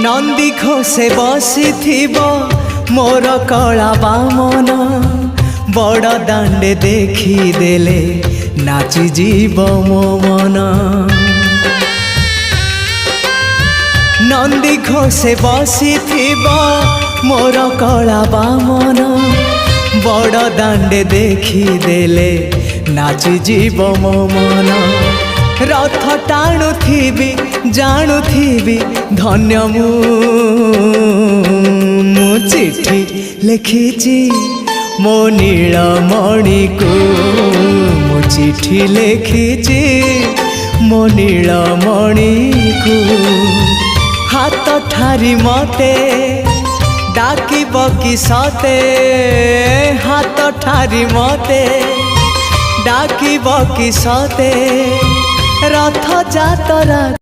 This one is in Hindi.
नंदी घोषे बसी मोर कला बामन बड़ दांडे देखी देले नाची जीव मो मन। नंदी घोषे बसी मोर कला बामन बड़ दांडे देखी देले नाची जीव मो मन। रथ टाणुथिबी जाणुथिबी धन्य मु चिठी लिखिची मो नीलमणि को मु चिठी लिखिची मो नीलमणि को। हाथ ठारी मते डाकिब कि सते हाथ ठारी मते डाकिब कि सते रथ जातरा।